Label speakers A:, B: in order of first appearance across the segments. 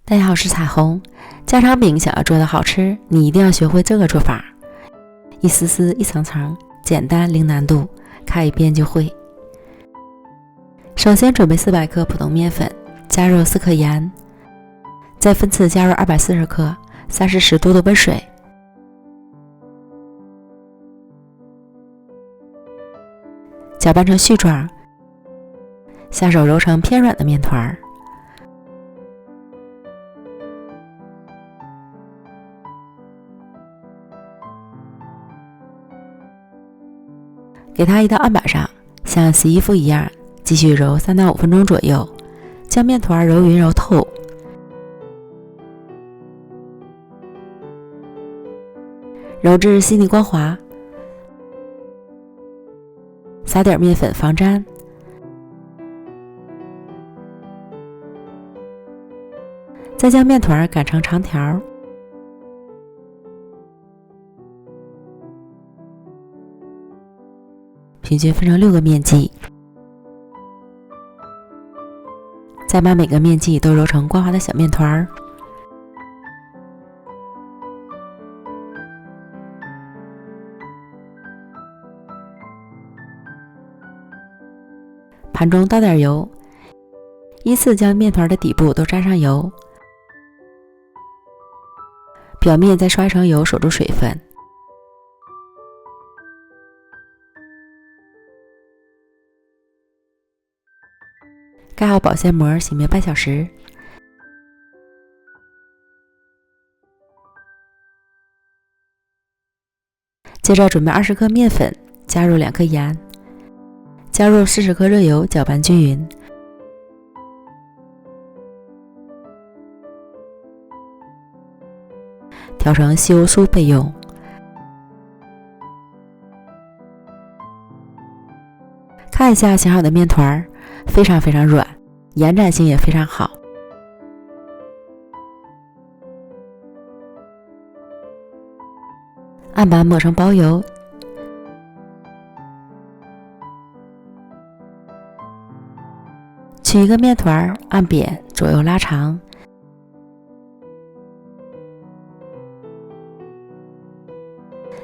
A: 大家好，我是彩虹。家常饼想要做的好吃，你一定要学会这个做法，一丝丝一层层，简单零难度，看一遍就会。首先准备400克普通面粉，加入4克盐，再分次加入240克30-10度的温水，搅拌成絮状，下手揉成偏软的面团。给它移到案板上，像洗衣服一样，继续揉3到5分钟左右，将面团揉匀揉透。揉至细腻光滑，撒点面粉防粘，再将面团擀成长条，平均分成6个面剂，再把每个面剂都揉成光滑的小面团。盘中倒点油，依次将面团的底部都沾上油，表面再刷一层油锁住水分。盖好保鲜膜，醒面半小时。接着准备20克面粉，加入2克盐，加入40克热油，搅拌均匀。调成稀油酥备用。看一下醒好的面团，非常软，延展性也非常好。案板抹上薄油，取一个面团，按扁左右拉长，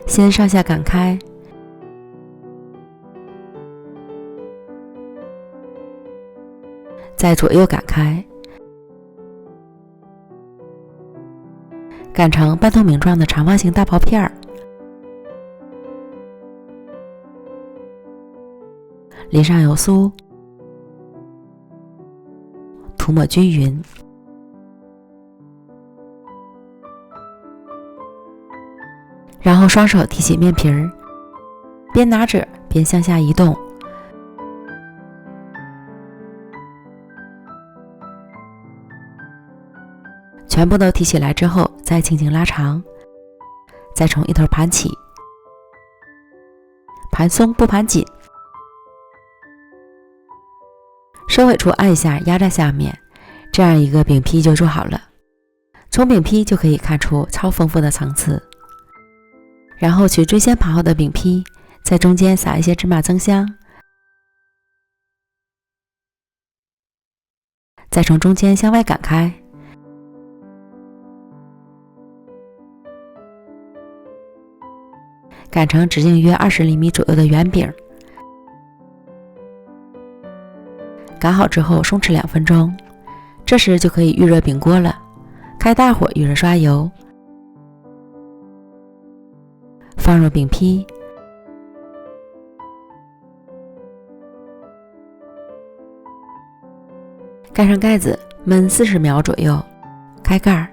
A: 先上下擀开，再左右擀开，擀成半透明状的长方形大薄片儿，淋上油酥，涂抹均匀，然后双手提起面皮儿，边拿着边向下移动，全部都提起来之后，再轻轻拉长，再从一头盘起，盘松不盘紧，收尾处按一下压在下面，这样一个饼皮就做好了。从饼皮就可以看出超丰富的层次。然后取最先盘好的饼皮，在中间撒一些芝麻增香，再从中间向外擀开，擀成直径约20厘米左右的圆饼。擀好之后松弛2分钟，这时就可以预热饼锅了。开大火预热刷油，放入饼皮，盖上盖子焖40秒左右，开盖。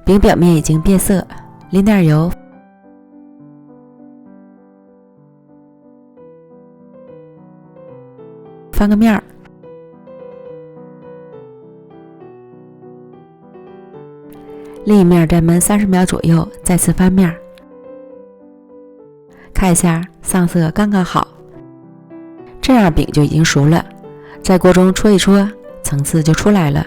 A: 饼表面已经变色，淋点油，翻个面儿，另一面再焖30秒左右，再次翻面，看一下上色刚刚好，这样饼就已经熟了。在锅中搓一搓，层次就出来了。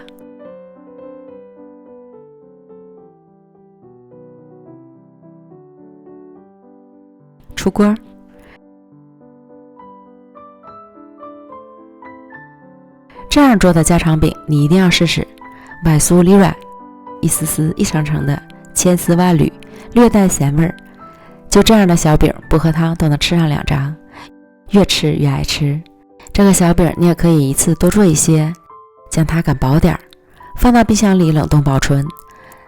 A: 出锅。这样做的家常饼你一定要试试，外酥里软，一丝丝一层层的，千丝万缕，略带咸味儿。就这样的小饼，不喝汤都能吃上2张，越吃越爱吃。这个小饼你也可以一次多做一些，将它擀薄点，放到冰箱里冷冻保存。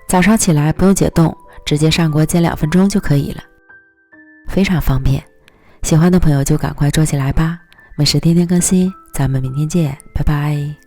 A: 早上起来不用解冻，直接上锅煎2分钟就可以了，非常方便。喜欢的朋友就赶快做起来吧。美食天天更新，咱们明天见，拜拜。